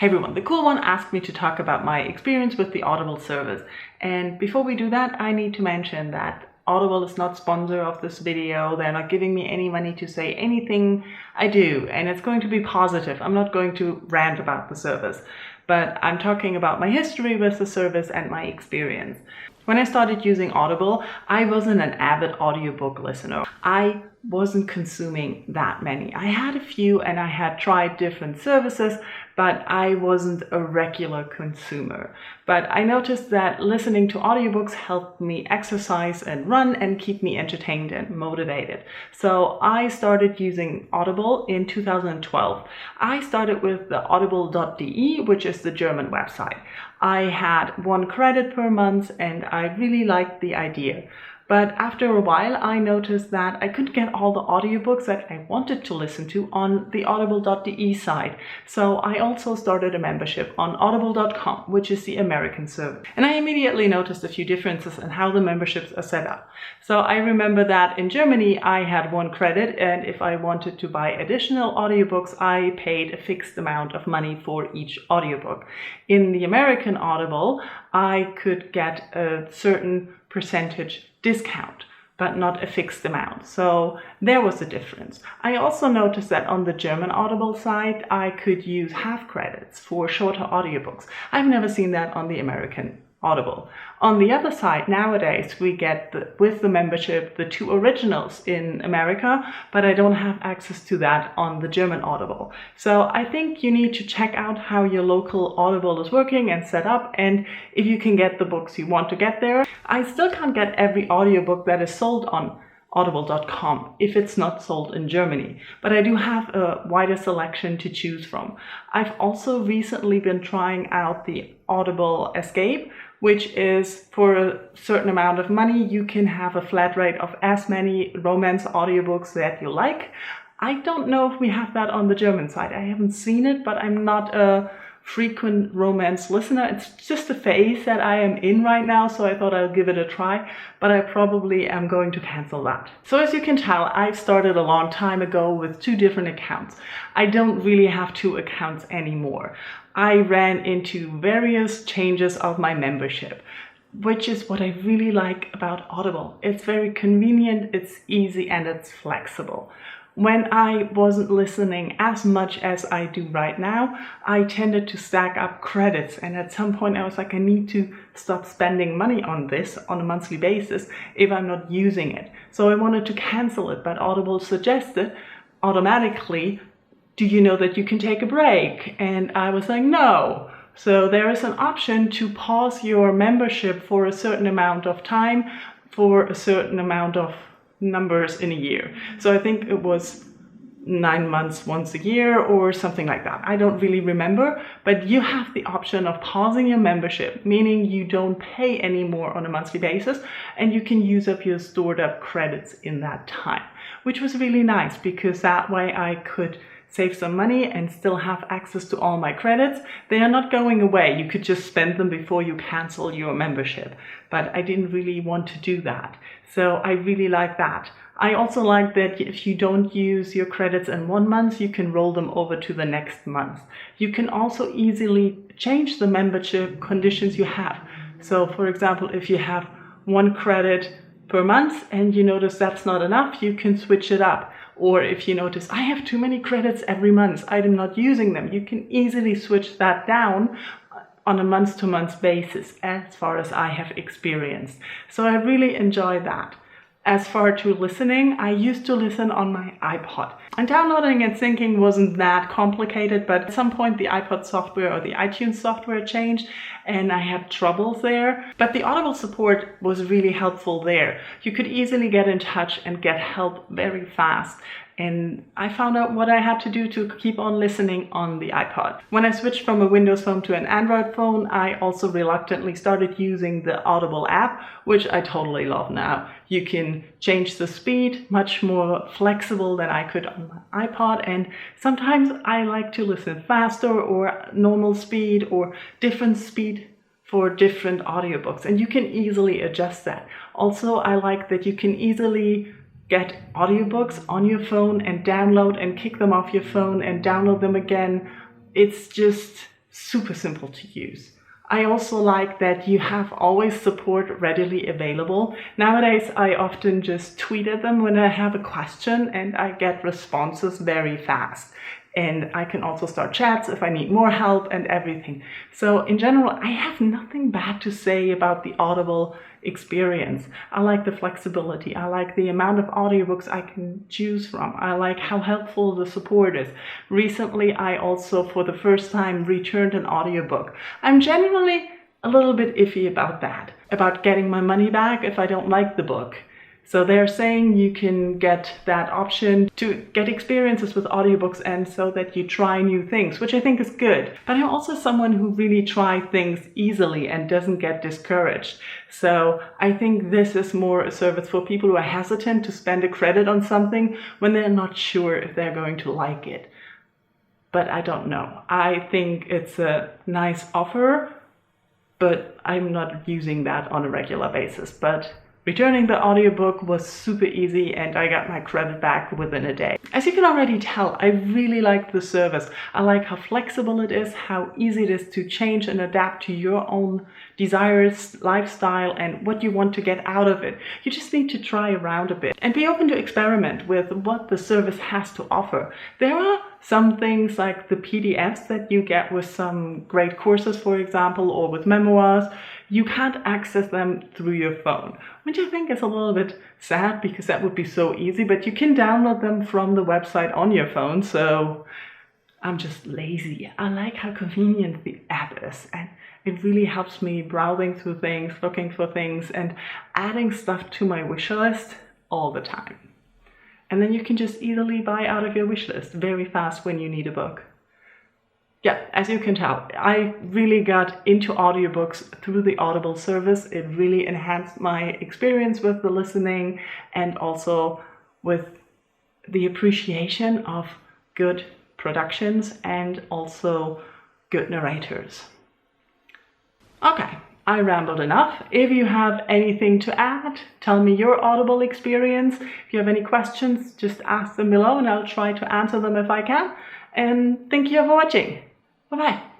Hey everyone, the cool one asked me to talk about my experience with the Audible service. And before we do that, I need to mention that Audible is not sponsor of this video. They're not giving me any money to say anything I do, and it's going to be positive. I'm not going to rant about the service, but I'm talking about my history with the service and my experience. When I started using Audible, I wasn't an avid audiobook listener. I wasn't consuming that many. I had a few and I had tried different services, but I wasn't a regular consumer. But I noticed that listening to audiobooks helped me exercise and run and keep me entertained and motivated. So I started using Audible in 2012. I started with the audible.de, which is the German website. I had 1 credit per month and I really liked the idea. But after a while, I noticed that I couldn't get all the audiobooks that I wanted to listen to on the audible.de site. So I also started a membership on audible.com, which is the American service. And I immediately noticed a few differences in how the memberships are set up. So I remember that in Germany, I had 1 credit, and if I wanted to buy additional audiobooks, I paid a fixed amount of money for each audiobook. In the American Audible, I could get a certain percentage discount, but not a fixed amount. So there was a difference. I also noticed that on the German Audible site, I could use half credits for shorter audiobooks. I've never seen that on the American Audible. On the other side, nowadays, we get, with the membership, the 2 originals in America, but I don't have access to that on the German Audible. So I think you need to check out how your local Audible is working and set up, and if you can get the books you want to get there. I still can't get every audiobook that is sold on audible.com if it's not sold in Germany, but I do have a wider selection to choose from. I've also recently been trying out the Audible Escape, which is for a certain amount of money, you can have a flat rate of as many romance audiobooks that you like. I don't know if we have that on the German side. I haven't seen it, but I'm not a frequent romance listener. It's just a phase that I am in right now, so I thought I'll give it a try, but I probably am going to cancel that. So as you can tell, I started a long time ago with 2 different accounts. I don't really have 2 accounts anymore. I ran into various changes of my membership, which is what I really like about Audible. It's very convenient, it's easy, and it's flexible. When I wasn't listening as much as I do right now, I tended to stack up credits. And at some point I was like, I need to stop spending money on this on a monthly basis if I'm not using it. So I wanted to cancel it, but Audible suggested automatically, do you know that you can take a break? And I was like, no. So there is an option to pause your membership for a certain amount of time, for a certain amount of numbers in a year. So I think it was 9 months once a year or something like that. I don't really remember, but you have the option of pausing your membership, meaning you don't pay anymore on a monthly basis, and you can use up your stored up credits in that time, which was really nice because that way I could save some money and still have access to all my credits. They are not going away. You could just spend them before you cancel your membership, but I didn't really want to do that. So I really like that. I also like that if you don't use your credits in 1 month, you can roll them over to the next month. You can also easily change the membership conditions you have. So for example, if you have 1 credit per month and you notice that's not enough, you can switch it up. Or if you notice, I have too many credits every month, I'm not using them, you can easily switch that down on a month-to-month basis, as far as I have experienced. So I really enjoy that. As far to listening, I used to listen on my iPod. And downloading and syncing wasn't that complicated, but at some point the iPod software or the iTunes software changed and I had troubles there. But the Audible support was really helpful there. You could easily get in touch and get help very fast. And I found out what I had to do to keep on listening on the iPod. When I switched from a Windows phone to an Android phone, I also reluctantly started using the Audible app, which I totally love now. You can change the speed, much more flexible than I could on my iPod, and sometimes I like to listen faster or normal speed or different speed for different audiobooks, and you can easily adjust that. Also, I like that you can easily get audiobooks on your phone and download and kick them off your phone and download them again. It's just super simple to use. I also like that you have always support readily available. Nowadays, I often just tweet at them when I have a question and I get responses very fast. And I can also start chats if I need more help and everything. So in general, I have nothing bad to say about the Audible experience. I like the flexibility. I like the amount of audiobooks I can choose from. I like how helpful the support is. Recently, I also, for the first time, returned an audiobook. I'm generally a little bit iffy about that, about getting my money back if I don't like the book. So they're saying you can get that option to get experiences with audiobooks and so that you try new things, which I think is good. But I'm also someone who really tries things easily and doesn't get discouraged. So I think this is more a service for people who are hesitant to spend a credit on something when they're not sure if they're going to like it. But I don't know. I think it's a nice offer, but I'm not using that on a regular basis. But returning the audiobook was super easy and I got my credit back within a day. As you can already tell, I really like the service. I like how flexible it is, how easy it is to change and adapt to your own desires, lifestyle, and what you want to get out of it. You just need to try around a bit and be open to experiment with what the service has to offer. There are some things like the PDFs that you get with some great courses, for example, or with memoirs. You can't access them through your phone, which I think is a little bit sad because that would be so easy, but you can download them from the website on your phone. So I'm just lazy. I like how convenient the app is, and it really helps me browsing through things, looking for things, and adding stuff to my wish list all the time. And then you can just easily buy out of your wish list very fast when you need a book. Yeah, as you can tell, I really got into audiobooks through the Audible service. It really enhanced my experience with the listening and also with the appreciation of good productions and also good narrators. Okay, I rambled enough. If you have anything to add, tell me your Audible experience. If you have any questions, just ask them below and I'll try to answer them if I can. And thank you for watching. Bye-bye.